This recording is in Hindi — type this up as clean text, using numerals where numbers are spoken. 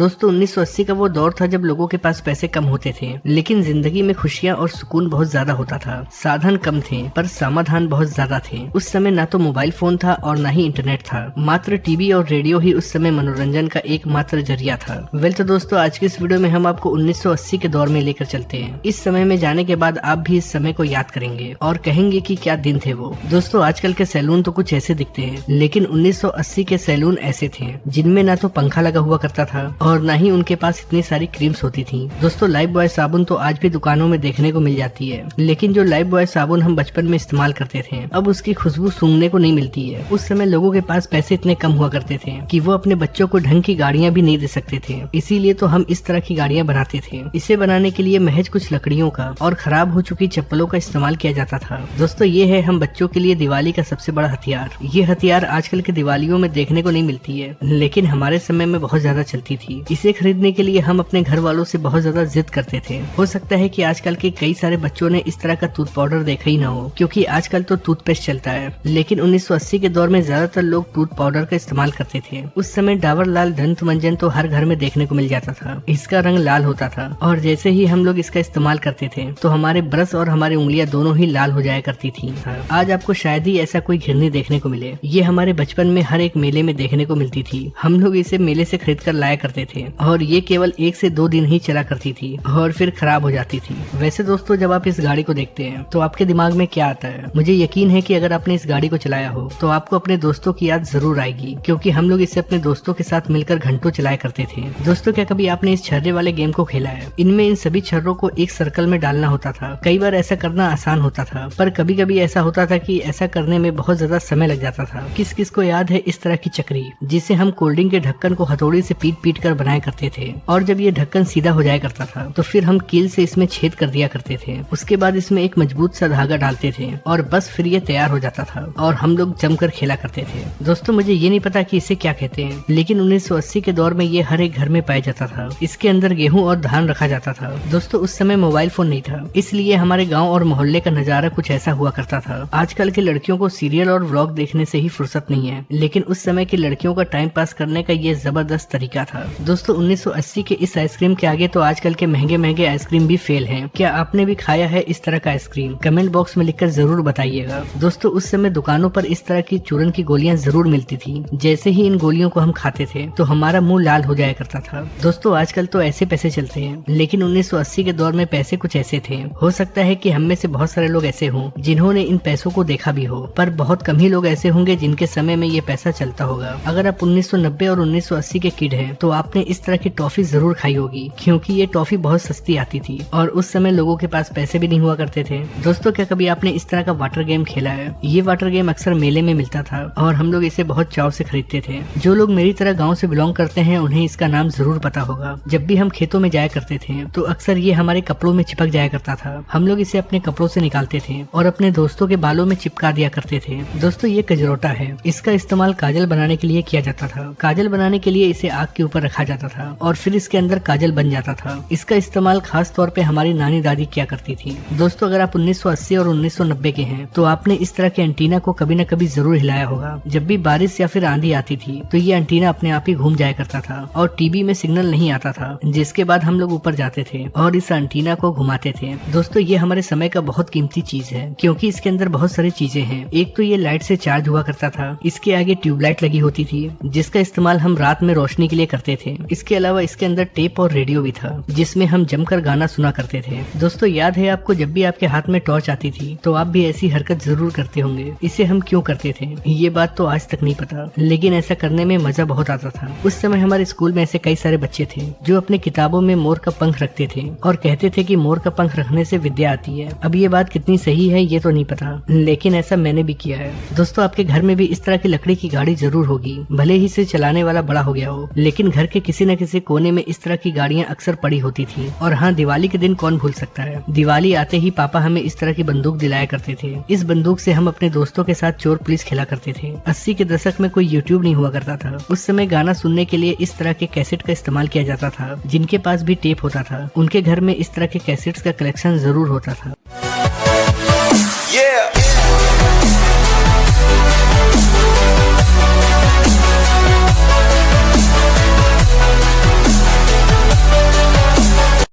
दोस्तों 1980 का वो दौर था जब लोगों के पास पैसे कम होते थे, लेकिन जिंदगी में खुशियां और सुकून बहुत ज्यादा होता था। साधन कम थे पर समाधान बहुत ज्यादा थे। उस समय ना तो मोबाइल फोन था और ना ही इंटरनेट था, मात्र टीवी और रेडियो ही उस समय मनोरंजन का एकमात्र जरिया था। वेल तो दोस्तों आज की इस वीडियो में हम आपको 1980 के दौर में लेकर चलते हैं। इस समय में जाने के बाद आप भी इस समय को याद करेंगे और कहेंगे कि क्या दिन थे वो। दोस्तों आजकल के सैलून तो कुछ ऐसे दिखते हैं, लेकिन 1980 के सैलून ऐसे थे जिनमें ना तो पंखा लगा हुआ करता था और ना ही उनके पास इतनी सारी क्रीम्स होती थी। दोस्तों लाइफ बॉय साबुन तो आज भी दुकानों में देखने को मिल जाती है, लेकिन जो लाइफ बॉय साबुन हम बचपन में इस्तेमाल करते थे अब उसकी खुशबू सूंघने को नहीं मिलती है। उस समय लोगों के पास पैसे इतने कम हुआ करते थे कि वो अपने बच्चों को ढंग की गाड़ियां भी नहीं दे सकते थे, इसीलिए तो हम इस तरह की गाड़ियां बनाते थे। इसे बनाने के लिए महज कुछ लकड़ियों का और खराब हो चुकी चप्पलों का इस्तेमाल किया जाता था। दोस्तों ये है हम बच्चों के लिए दिवाली का सबसे बड़ा हथियार। ये हथियार आजकल के दिवालियों में देखने को नहीं मिलती है, लेकिन हमारे समय में बहुत ज्यादा चलती थी। इसे खरीदने के लिए हम अपने घर वालों से बहुत ज्यादा जिद करते थे। हो सकता है कि आजकल के कई सारे बच्चों ने इस तरह का टूथ पाउडर देखा ही ना हो, क्योंकि आजकल तो टूथपेस्ट चलता है, लेकिन 1980 के दौर में ज्यादातर लोग टूथ पाउडर का इस्तेमाल करते थे। उस समय डाबर लाल दंत मंजन तो हर घर में देखने को मिल जाता था। इसका रंग लाल होता था और जैसे ही हम लोग इसका इस्तेमाल करते थे तो हमारे ब्रश और हमारी उंगलियां दोनों ही लाल हो जाया करती थी। आज आपको शायद ही ऐसा कोई घिरनी देखने को मिले। ये हमारे बचपन में हर एक मेले में देखने को मिलती थी। हम लोग इसे मेले से खरीद कर लाया करते थे और ये केवल 1 से 2 दिन ही चला करती थी और फिर खराब हो जाती थी। वैसे दोस्तों जब आप इस गाड़ी को देखते हैं तो आपके दिमाग में क्या आता है? मुझे यकीन है कि अगर आपने इस गाड़ी को चलाया हो तो आपको अपने दोस्तों की याद जरूर आएगी, क्योंकि हम लोग इसे अपने दोस्तों के साथ मिलकर घंटों चलाया करते थे। दोस्तों क्या कभी आपने इस छर्रे वाले गेम को खेला है? इनमें इन सभी छर्रों को एक सर्कल में डालना होता था। कई बार ऐसा करना आसान होता था, पर कभी कभी ऐसा होता था कि ऐसा करने में बहुत ज्यादा समय लग जाता था। किस किस को याद है इस तरह की चक्री जिसे हम कोल्ड ड्रिंक के ढक्कन को हथौड़ी से पीट पीट कर बनाया करते थे, और जब ये ढक्कन सीधा हो जाया करता था तो फिर हम कील से इसमें छेद कर दिया करते थे। उसके बाद इसमें एक मजबूत सा धागा डालते थे और बस फिर ये तैयार हो जाता था और हम लोग जमकर खेला करते थे। दोस्तों मुझे ये नहीं पता कि इसे क्या कहते हैं, लेकिन 1980 के दौर में ये हर एक घर में पाया जाता था। इसके अंदर गेहूं और धान रखा जाता था। दोस्तों उस समय मोबाइल फोन नहीं था, इसलिए हमारे गाँव और मोहल्ले का नजारा कुछ ऐसा हुआ करता था। आजकल के लड़कियों को सीरियल और व्लॉग देखने से ही फुर्सत नहीं है, लेकिन उस समय की लड़कियों का टाइम पास करने का ये जबरदस्त तरीका था। दोस्तों 1980 के इस आइसक्रीम के आगे तो आजकल के महंगे महंगे आइसक्रीम भी फेल हैं। क्या आपने भी खाया है इस तरह का आइसक्रीम? कमेंट बॉक्स में लिखकर जरूर बताइएगा। दोस्तों उस समय दुकानों पर इस तरह की चूरन की गोलियां जरूर मिलती थी। जैसे ही इन गोलियों को हम खाते थे तो हमारा मुंह लाल हो जाया करता था। दोस्तों आजकल तो ऐसे पैसे चलते हैं, लेकिन 1980 के दौर में पैसे कुछ ऐसे थे। हो सकता है कि हम में से बहुत सारे लोग ऐसे हों जिन्होंने इन पैसों को देखा भी हो, पर बहुत कम ही लोग ऐसे होंगे जिनके समय में ये पैसा चलता होगा। अगर आप 1990 और 1980 के किड हैं तो आपने इस तरह की टॉफी जरूर खाई होगी, क्योंकि ये टॉफी बहुत सस्ती आती थी और उस समय लोगों के पास पैसे भी नहीं हुआ करते थे। दोस्तों क्या कभी आपने इस तरह का वाटर गेम खेला है? ये वाटर गेम अक्सर मेले में मिलता था और हम लोग इसे बहुत चाव से खरीदते थे। जो लोग मेरी तरह गाँव से बिलोंग करते हैं उन्हें इसका नाम जरूर पता होगा। जब भी हम खेतों में जाया करते थे तो अक्सर ये हमारे कपड़ों में चिपक जाया करता था। हम लोग इसे अपने कपड़ों से निकालते थे और अपने दोस्तों के बालों में चिपका दिया करते थे। दोस्तों ये कजरोटा है। इसका इस्तेमाल काजल बनाने के लिए किया जाता था। काजल बनाने के लिए इसे आग के ऊपर रखा जाता था और फिर इसके अंदर काजल बन जाता था। इसका इस्तेमाल खास तौर पे हमारी नानी दादी किया करती थी। दोस्तों अगर आप 1980 और 1990 के हैं तो आपने इस तरह के एंटीना को कभी न कभी जरूर हिलाया होगा। जब भी बारिश या फिर आंधी आती थी तो ये एंटीना अपने आप ही घूम जाया करता था और टीवी में सिग्नल नहीं आता था, जिसके बाद हम लोग ऊपर जाते थे और इस एंटीना को घुमाते थे। दोस्तों ये हमारे समय का बहुत कीमती चीज है, क्योंकि इसके अंदर बहुत सारी चीजें हैं। एक तो ये लाइट से चार्ज हुआ करता था। इसके आगे ट्यूबलाइट लगी होती थी जिसका इस्तेमाल हम रात में रोशनी के लिए करते थे। इसके अलावा इसके अंदर टेप और रेडियो भी था जिसमें हम जमकर गाना सुना करते थे। दोस्तों याद है आपको जब भी आपके हाथ में टॉर्च आती थी तो आप भी ऐसी हरकत जरूर करते होंगे। इसे हम क्यों करते थे ये बात तो आज तक नहीं पता, लेकिन ऐसा करने में मजा बहुत आता था। उस समय हमारे स्कूल में ऐसे कई सारे बच्चे थे जो अपने किताबों में मोर का पंख रखते थे और कहते थे कि मोर का पंख रखने से विद्या आती है। अब ये बात कितनी सही है ये तो नहीं पता, लेकिन ऐसा मैंने भी किया है। दोस्तों आपके घर में भी इस तरह की लकड़ी की गाड़ी जरूर होगी, भले ही इसे चलाने वाला बड़ा हो गया हो, लेकिन घर के किसी न किसी कोने में इस तरह की गाड़ियां अक्सर पड़ी होती थी। और हाँ, दिवाली के दिन कौन भूल सकता है, दिवाली आते ही पापा हमें इस तरह की बंदूक दिलाया करते थे। इस बंदूक से हम अपने दोस्तों के साथ चोर पुलिस खेला करते थे। 80 के दशक में कोई यूट्यूब नहीं हुआ करता था। उस समय गाना सुनने के लिए इस तरह के कैसेट का इस्तेमाल किया जाता था। जिनके पास भी टेप होता था उनके घर में इस तरह के कैसेट्स का कलेक्शन जरूर होता था।